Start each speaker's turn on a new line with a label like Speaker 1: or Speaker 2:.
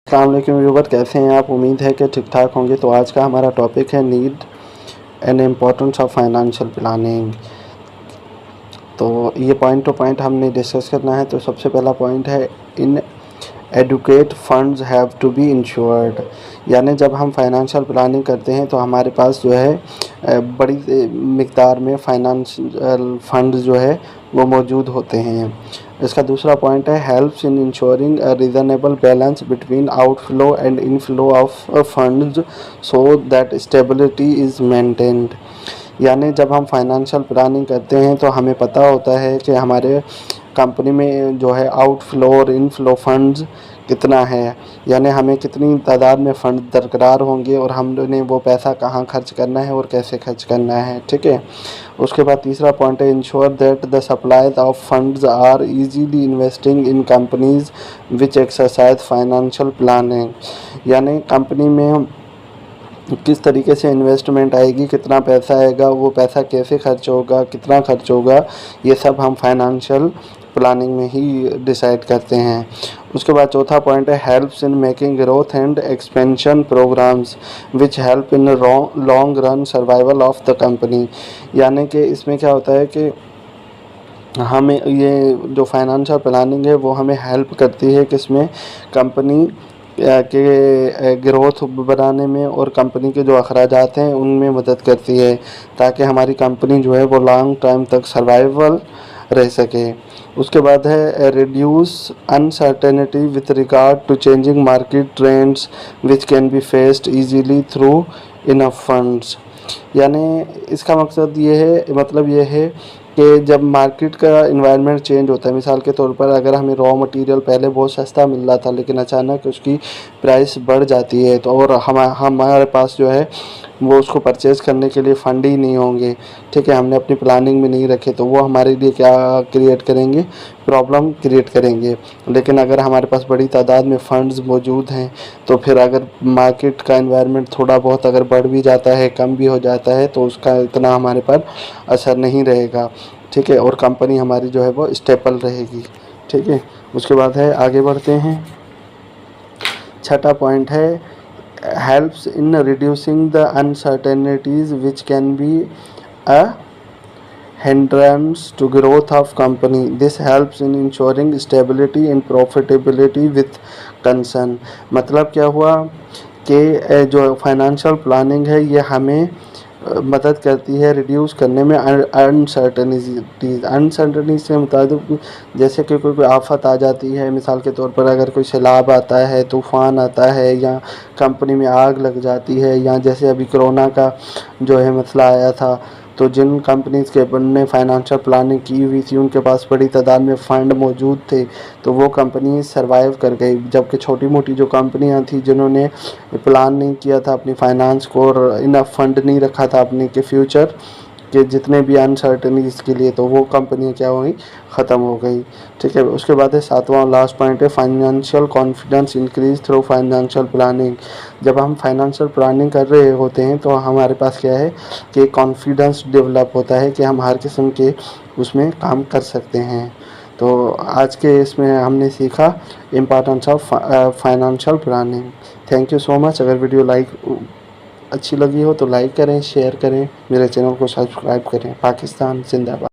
Speaker 1: अस्सलाम वालेकुम व्यूअर, कैसे हैं आप? उम्मीद है कि ठीक ठाक होंगे। तो आज का हमारा टॉपिक है need and importance of financial planning. तो ये पॉइंट टू पॉइंट हमने डिस्कस करना है। तो सबसे पहला पॉइंट है in educate funds have to be insured. यानी जब हम फाइनेंशियल प्लानिंग करते हैं तो हमारे पास जो है बड़ी मिकदार में फाइनेंशियल फंड जो है वो मौजूद होते हैं। इसका दूसरा पॉइंट है helps in ensuring a reasonable balance between outflow and inflow of funds so that stability is maintained. यानी जब हम फाइनेंशियल प्लानिंग करते हैं तो हमें पता होता है कि हमारे कंपनी में जो है आउटफ्लो और इनफ्लो फंड्स कितना है, यानी हमें कितनी तादाद में फ़ंड दरकार होंगे और हमने वो पैसा कहाँ खर्च करना है और कैसे खर्च करना है। ठीक है। उसके बाद तीसरा पॉइंट है ensure that the supplies of funds are easily investing in companies which exercise financial planning. यानी कंपनी में किस तरीके से इन्वेस्टमेंट आएगी, कितना पैसा आएगा, वो पैसा कैसे खर्च होगा, कितना खर्च होगा, ये सब हम फाइनेंशियल प्लानिंग में ही डिसाइड करते हैं। उसके बाद चौथा पॉइंट है helps in making growth and expansion programmes which help in long run survival of the company. यानी कि इसमें क्या होता है कि हमें ये जो फाइनेंशियल प्लानिंग है वो हमें हेल्प करती है किसमें, कंपनी के ग्रोथ बनाने में और कंपनी के जो अखराजात हैं उनमें मदद करती है, ताकि हमारी कंपनी जो है वो लॉन्ग टाइम तक सर्वाइवल रह सके। उसके बाद है reduce uncertainty with regard to changing market trends which can be faced easily through enough funds. यानी इसका मकसद ये है, मतलब ये है कि जब मार्केट का इन्वायरमेंट चेंज होता है, मिसाल के तौर पर अगर हमें रॉ मटेरियल पहले बहुत सस्ता मिल रहा था लेकिन अचानक उसकी प्राइस बढ़ जाती है तो और हमारे पास जो है वो उसको परचेज़ करने के लिए फ़ंड ही नहीं होंगे। ठीक है, हमने अपनी प्लानिंग में नहीं रखे तो वो हमारे लिए क्या क्रिएट करेंगे, प्रॉब्लम क्रिएट करेंगे। लेकिन अगर हमारे पास बड़ी तादाद में फ़ंड्स मौजूद हैं तो फिर अगर मार्केट का एनवायरनमेंट थोड़ा बहुत अगर बढ़ भी जाता है, कम भी हो जाता है, तो उसका इतना हमारे पर असर नहीं रहेगा। ठीक है, और कंपनी हमारी जो है वो स्टेबल रहेगी। ठीक है। उसके बाद है आगे बढ़ते हैं। छठा पॉइंट है helps in reducing the uncertainties which can be a hindrance to growth of company. This helps in ensuring stability and profitability with concern। मतलब क्या हुआ कि जो फाइनेंशियल प्लानिंग है ये हमें मदद करती है रिड्यूस करने में अनसर्टनिटीज़ से मुताबिक, जैसे कि कोई आफत आ जाती है, मिसाल के तौर पर अगर कोई सैलाब आता है, तूफ़ान आता है, या कंपनी में आग लग जाती है, या जैसे अभी कोरोना का जो है मसला आया था, तो जिन कंपनीज़ के ने फाइनेंशियल प्लानिंग की हुई थी उनके पास बड़ी तादाद में फ़ंड मौजूद थे तो वो कंपनी सर्वाइव कर गई। जबकि छोटी मोटी जो कंपनियां थी जिन्होंने प्लान नहीं किया था अपनी फाइनेंस को और इनफ फंड नहीं रखा था अपने के फ्यूचर के जितने भी अनसर्टनिटीज़ के लिए, तो वो कंपनियां क्या हो गई, ख़त्म हो गई। ठीक है। उसके बाद है सातवां लास्ट पॉइंट है financial confidence increase through financial planning. जब हम फाइनेंशियल प्लानिंग कर रहे होते हैं तो हमारे पास क्या है कि कॉन्फिडेंस डेवलप होता है कि हम हर किस्म के उसमें काम कर सकते हैं। तो आज के इसमें हमने सीखा importance of financial planning. Thank you so much. अगर वीडियो अच्छी लगी हो तो लाइक करें, शेयर करें, मेरे चैनल को सब्सक्राइब करें। पाकिस्तान जिंदाबाद।